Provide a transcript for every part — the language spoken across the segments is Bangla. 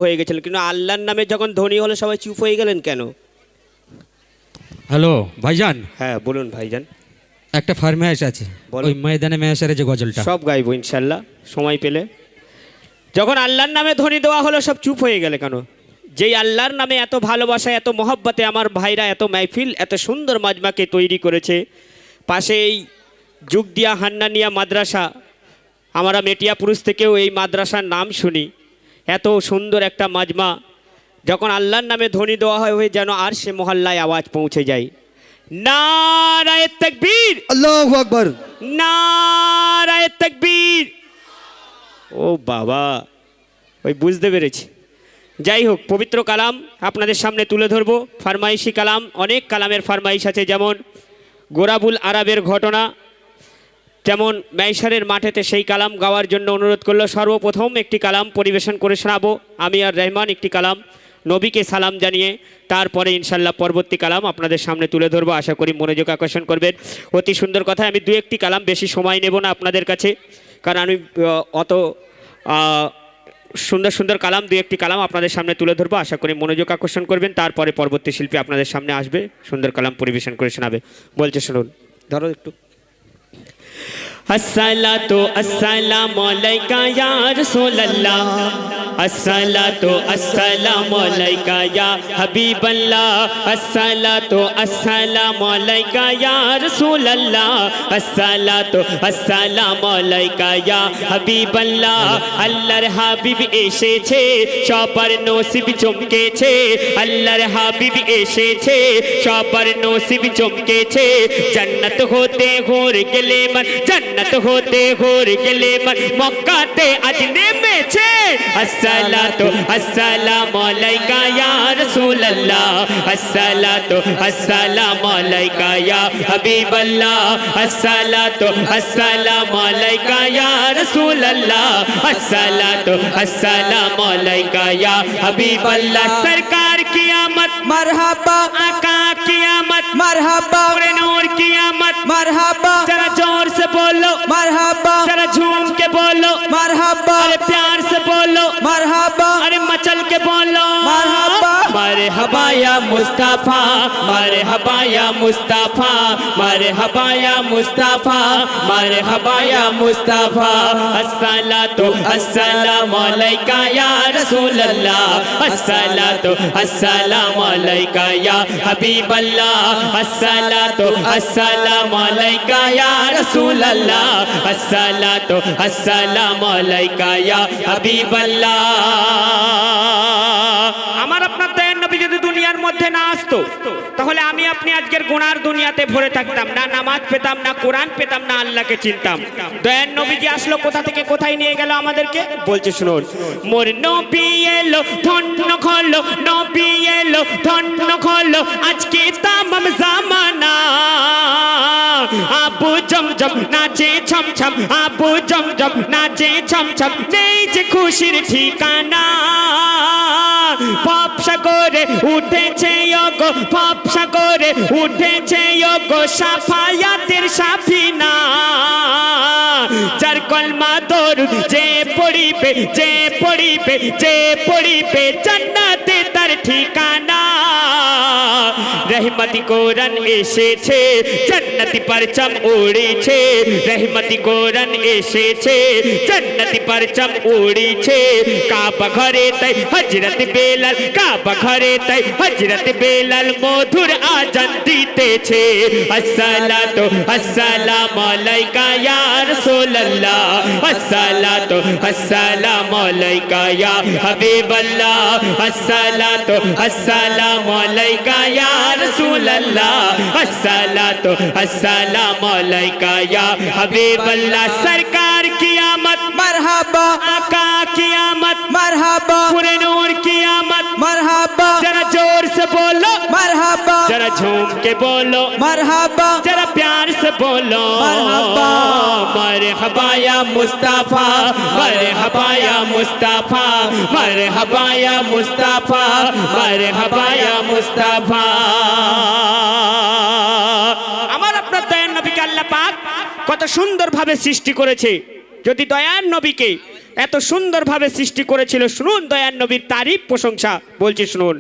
হয়ে গেছিলেন, কিন্তু আল্লাহর নামে যখন ধনী হলো সবাই চুপ হয়ে গেলেন কেন? হ্যালো ভাইজান, হ্যাঁ বলুন ভাইজান। একটা ফারমাইশ আছে, বলো। ওই ময়দানে মেয়াসারে যে গজলটা সব গাইবো ইনশাল্লাহ সময় পেলে। যখন আল্লাহর নামে ধনী দেওয়া হলো সব চুপ হয়ে গেলে কেন? যেই আল্লাহর নামে এত ভালোবাসা, এত মহব্বতে আমার ভাইরা এত মাহফিল, এত সুন্দর মাজমাকে তৈরি করেছে। পাশে এই যুগদিয়া হান্নানিয়া মাদ্রাসা, আমরা মেটিয়াপুরুষ থেকেও এই মাদ্রাসার নাম শুনি। এত সুন্দর একটা মাজমা, যখন আল্লাহর নামে ধনী দেওয়া হয় যেন আর সে মহল্লায় আওয়াজ পৌঁছে যায়। নারায়ে তাকবীর, আল্লাহু আকবার। নারায়ে তাকবীর। ও বাবা, ওই বুঝতে পেরেছি। যাই হোক, পবিত্র কালাম আপনাদের সামনে তুলে ধরবো। ফারমাইশি কালাম, অনেক কালামের ফারমাইশ আছে, যেমন গোরাবুল আরবের ঘটনা, যেমন মাইশারের মাঠেতে সেই কালাম গাওয়ার জন্য অনুরোধ করলো। সর্বপ্রথম একটি কালাম পরিবেশন করে শোনাবো আমি আর রহমান, একটি কালাম নবীকে সালাম জানিয়ে, তারপরে ইনশাল্লাহ পরবর্তী কালাম আপনাদের সামনে তুলে ধরবো। আশা করি মনোযোগ আকর্ষণ করবেন। অতি সুন্দর কথা। আমি দু একটি কালাম, বেশি সময় নেব না আপনাদের কাছে, কারণ আমি অত সুন্দর সুন্দর কালাম, দু একটি কালাম আপনাদের সামনে তুলে ধরবো। আশা করি মনোযোগ আকর্ষণ করবেন। তারপরে পরবর্তী শিল্পী আপনাদের সামনে আসবে, সুন্দর কালাম পরিবেশন করে শোনাবে। বলছে শুনুন, ধরো একটু। अस्सलातु अस्सलामु अलैका या रसूलल्लाह, अस्सलातु अस्सलामु अलैका या हबीबल्लाह, अस्सलातु अस्सलामु अलैका या रसूलल्लाह, अस्सलातु अस्सलामु अलैका या हबीबल्लाह। আল্লাহর হাবিব এসেছে, সবার নসিব চমকেছে। আল্লাহর হাবিব এসেছে, সবার নসিব চমকেছে। জান্নাত হতে ঘোর গেলে মান, জান্নাত হতে ঘোর গেলে মান, মক্কাতে আজ নেমেছে। আসসালাতু আসসালামু আলাইকা ইয়া রাসূলুল্লাহ, আসসালাতু আসসালামু আলাইকা ইয়া হাবিবাল্লাহ, আসসালাতু আসসালামু আলাইকা ইয়া রাসূলুল্লাহ, আসসালাতু আসসালামু আলাইকা ইয়া হাবিবাল্লাহ। সরকার की आमद मरहबा, आका की आमद मरहबा, पूरे नूर की आमद मरहबा, जरा जोर से बोलो, मरहबा, जरा झूम के बोलो, मरहबा, अरे प्यार से बोलो, मरहबा, अरे मचल के बोलो। मरहबा, मरहबा या मुस्तफा, मरहबा या मुस्तफा, मरहबा या मुस्तफा, मरहबा या मुस्तफा। अस्सलातु अस्सलामु अलैका या रसूलल्लाह, अस्सलातु अस्सलामु अलैका या हबीबल्लाह, अस्सलातु अस्सलामु अलैका या रसूलल्लाह, अस्सलातु अस्सलामु अलैका या हबीबल्लाह। আমার আপনার দয়ার নবী যদি দুনিয়ার মধ্যে না আসতো, তাহলে আমি আপনি আজকের গুনার দুনিয়াতে ভরে থাকতাম, না নামাজ পেতাম, না কোরআন পেতাম, না আল্লাহকে চিনতাম। দয়ার নবী যে আসলো, কোথা থেকে কোথায় নিয়ে গেল আমাদেরকে, বলছে শুনুন। মোর নবী এলো ধন্য হলো, নবী এলো ধন্য হলো, আজকে তামাম জামানা। আবু জমজম নাচে ছমছম, আবু জমজম নাচে ছমছম, নেই যে খুশির ঠিকানা। পাপ সাগরে উঠেছে ওগো, পাপ সাগরে উঠেছে ওগো, সাফায়াতের সাফিনা। যার কলমা দরুদ যে পড়িবে, যে পড়িবে, যে পড়িবে, জান্নাতে তার ঠিকানা। রহমতি কোরআন এসেছে, জান্নাতি পরচম উড়েছে। রহমতি কোরআন এসেছে, জান্নাতি পরচম উড়েছে। কাবা ঘরে তাই হযরত বেলাল, কাবা ঘরে তাই হযরত বেলাল মধুর আজান দিতেছে। আসসালাতু আসসালামু আলাইকা ইয়া রাসূলুল্লাহ, আসসালাতু আসসালামু আলাইকা ইয়া হাবিবাল্লাহ, আসসালাতু আসসালামু আলাইকা ইয়া রাসূলুল্লাহ, আসসালাতু আসসালামু আলাইকা ইয়া হাবিবাল্লাহ। সরকার की आमद मरहबा, आका की आमद मरहबा, पूरे नूर की आमद। मरहबा, जरा जोर से बोलो, मरहबा, जरा झूम के बोलो, मरहबा, जरा प्यार से बोलो। मरहबा, मरहबा या मुस्तफा, मरहबा या मुस्तफा, मरहबा या मुस्तफा, मरहबा या मुस्तफा। আমার আপনার দয়ার নবীকে আল্লাহ পাক কত সুন্দরভাবে সৃষ্টি করেছে। যদি দয়ার নবীকে এত সুন্দরভাবে সৃষ্টি করেছিল, শুনুন দয়ার নবীর তারিফ প্রশংসা বলছি, শুনুন।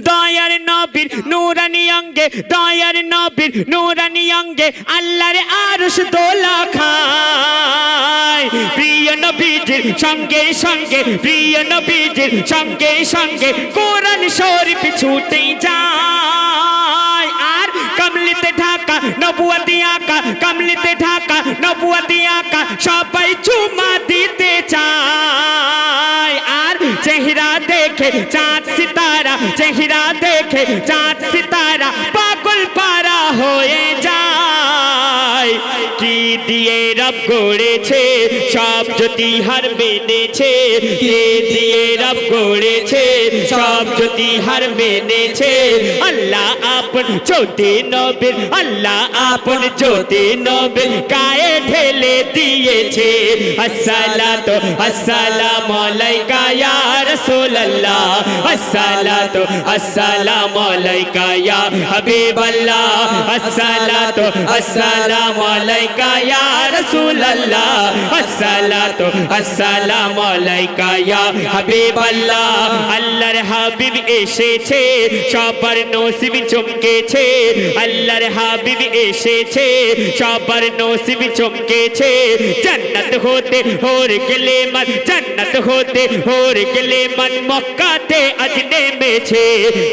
দয়ার নবীর নূরানি অঙ্গে, দয়ার নবীর নূরানি অঙ্গে আল্লাহর আরশ দোলা খায়। প্রিয় নবীজির সঙ্গে সঙ্গে, প্রিয় নবীজির সঙ্গে সঙ্গে কোরআন শরীফ ছুটে যায়। আর কমলিতে ঢাকা নবুয়তি আকা, কমলিতে ঢাকা নবুয়তি আকা সবাই চুমা দিতে চায়। আর চেহারা দেখে চাঁদ সিতারা, চেহারা দেখে চাঁদ সিতারা পাগল পারা হয়ে যায়। কি দিয়ে রব গড়েছে সব জ্যোতি হার মেনেছে, কি দিয়ে রব গড়েছে সব জ্যোতি হার মেনেছে। আল্লাহ আপন জ্যোতি নবীর, আল্লাহ আপন জ্যোতি নবীর গায়ে ঢেলে দিয়েছে। আসসালাতু আসসালামু আলাইকা ইয়া রাসূলুল্লাহ, আসসালাতু আসসালামু আলাইকা ইয়া হাবিবাল্লাহ, আসসালাতু আসসালামু আলাইকা ইয়া রাসূলুল্লাহ, আসসালাতু আসসালামু আলাইকা ইয়া হাবিবাল্লাহ। আল্লাহর হাবিব এসেছে সবার নসিব চমকেছে, আল্লাহর হাবিব এসেছে সবার নসিব চমকেছে। জান্নাত হতে হোর গেলে মন, জান্নাত হতে হোর গেলে মন মক্কাতে আজ নেমেছে।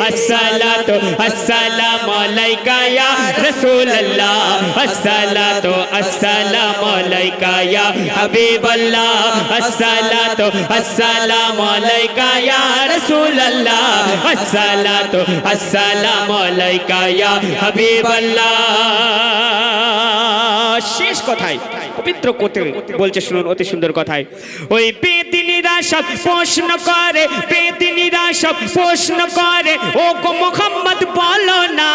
আসসালাতু আসসালামু আলাইকা ইয়া রাসূলুল্লাহ, আসসালাতু আসসালামু আলাইকা ইয়া হাবিবাল্লাহ, আসসালাতু আসসালামু আলাইকা ইয়া রাসূলুল্লাহ, আসসালাতু আসসালামু আলাইকা ইয়া হাবিবাল্লাহ। শেষ কথায় পবিত্র করতে বলছে, শুনুন অতি সুন্দর কথায়। ওই বেদিনীরা সব প্রশ্ন করে, বেদিনীরা সব প্রশ্ন করে, ও গো মুহাম্মদ বলো না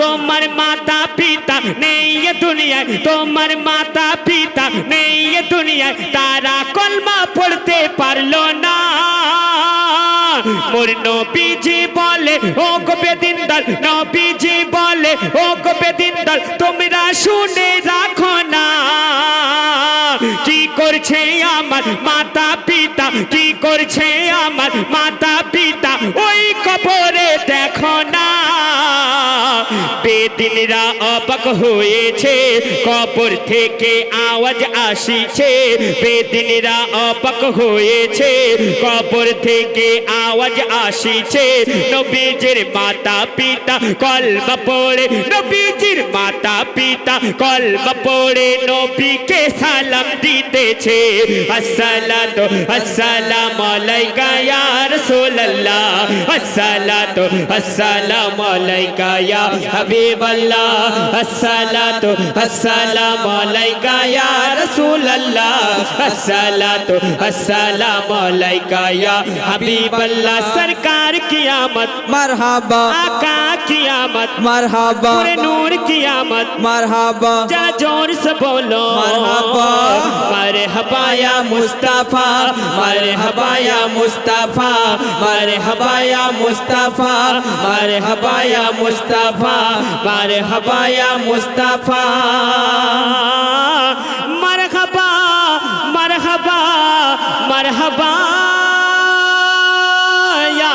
তোমার মাতা পিতা নেই এ দুনিয়ায়, তোমার মাতা পিতা নেই এ দুনিয়ায়, তারা কলমা পড়তে পারলো না। মোর নবীজি বলে ও গো বেদিনদার, নবীজি বলে ও গো বেদিনদার তোমরা শুনে রাখো না। কি করছে আমার মাতা পিতা, কি করছে আমার মাতা পিতা ওই কবরে দেখো না। বেদিনরা অবাক হয়েছে, কবর থেকে আওয়াজ আসিছে। বেদিনরা অবাক হয়েছে, কবর থেকে আওয়াজ আসিছে। নবীজির মাতা পিতা কলমা পড়ে, নবীজির মাতা পিতা কলমা পড়ে নবীকে সালাম দিতেছে। আসসালাতু আসসালামু আলাইকা ইয়া রাসূলুল্লাহ, আসসালাতু আসসালামু আলাইকা ইয়া হাবিবাল্লাহ, আসসালাতু আসসালামু আলাইকা ইয়া রাসূলুল্লাহ, আসসালাতু আসসালামু আলাইকা ইয়া হাবিবাল্লাহ। সরকার কিয়ামত মারহাবা, आका कियामत মারহাবা, पूरे नूर कियामत। মারহাবা, जरा जोर से बोलो मरहबा, मरहबा या मुस्तफा, मरहबा या मुस्तफा, मरहबा या मुस्तफा, मरहबा या मुस्तफा, मरहबा या मुस्तफा, मरहबा मरहबा मरहबा या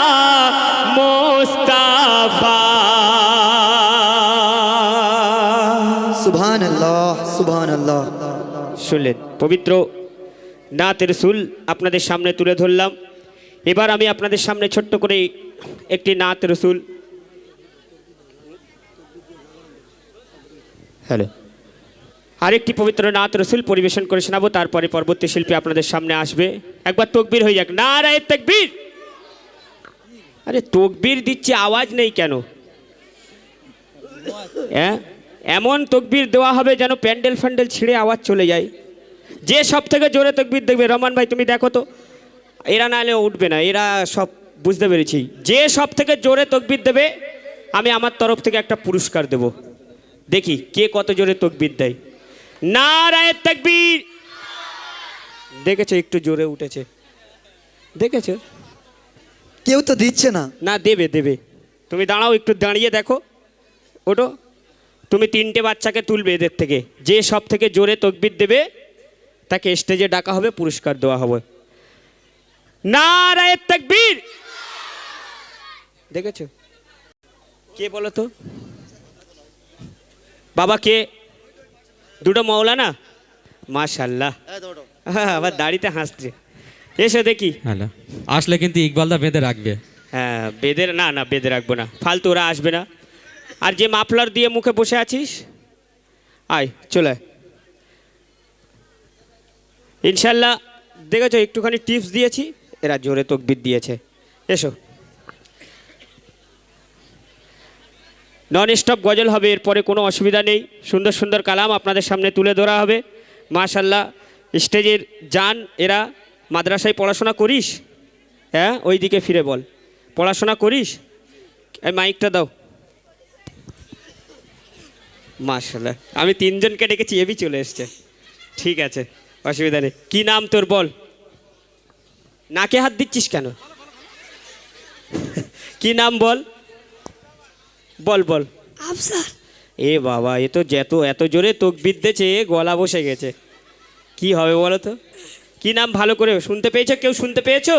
मुस्तफा। সুবহান আল্লাহ, সুবহান আল্লাহ। শুনলেন পবিত্র নাত রসুল আপনাদের সামনে তুলে ধরলাম। এবার আমি আপনাদের সামনে ছোট্ট করে একটি নাত রসুল, হ্যালো, আরেকটি পবিত্র নাত রসুল পরিবেশন করে শোনাবো। তারপরে পরবর্তী শিল্পী আপনাদের সামনে আসবে। একবার তকবীর হয়ে যাক, নারায়ে তাকবীর। আরে তকবীর দিচ্ছে, আওয়াজ নেই কেন? হ্যাঁ, এমন তকবীর দেওয়া হবে যেন প্যান্ডেল ফ্যান্ডেল ছিঁড়ে আওয়াজ চলে যায়। যে সব থেকে জোরে তকবীর দেখবে, রহমান ভাই তুমি দেখো তো, এরা নাহলে উঠবে না, এরা সব বুঝতে পেরেছি। যে সব থেকে জোরে তকবীর দেবে আমি আমার তরফ থেকে একটা পুরস্কার দেব। দেখি কে কত জোরে তকবীর দেয়। নারায়ে তাকবীর। দেখেছো একটু জোরে উঠেছে, দেখেছো? কেউ তো দিচ্ছে না। না দেবে দেবে, তুমি দাঁড়াও একটু, দাঁড়িয়ে দেখো, ওটো তুমি 3টে বাচ্চাকে তুলবে এদের থেকে, যে সব থেকে জোরে তকবির দেবে তাকে স্টেজে ডাকা হবে, পুরস্কার দেওয়া হবে। নারায়ে তাকবীর। দেখেছো কে বলো তো বাবা, কে? দুটো মৌলানা, মাশাল্লাহ। হ্যাঁ, আবার দাড়িতে হাসছে। এসে দেখি। হ্যালো, আসলে কিন্তু ইকবালদা বেঁধে রাখবে। হ্যাঁ, বেঁধে না, না বেঁধে রাখবো না, ফালতু ওরা আসবে না। আর যে মাফলার দিয়ে মুখে বসে আছিস, আয় চলে আয়। ইনশাল্লাহ দেখেছো একটুখানি টিপস দিয়েছি, এরা জোরে তকবির দিয়েছে। এসো, নন স্টপ গজল হবে, এরপরে কোনো অসুবিধা নেই। সুন্দর সুন্দর কালাম আপনাদের সামনে তুলে ধরা হবে। মাশাল্লাহ, স্টেজের জান এরা। মাদ্রাসায় পড়াশোনা করিস? হ্যাঁ, ওই দিকে ফিরে বল, পড়াশোনা করিস? এই মাইকটা দাও। মাশাল্লাহ, আমি 3জনকে ডেকেছি, এবি চলে এসছে। ঠিক আছে, অসুবিধা নেই। কী নাম তোর বল? নাকে হাত দিচ্ছিস কেন? কি নাম বল? বল বল। আফসার। এ বাবা, এ তো এত জোরে তকবির দিয়েছে, গলা বসে গেছে। কি হবে বলো তো? কি নাম ভালো করে শুনতে পেয়েছো? কেউ শুনতে পেয়েছো?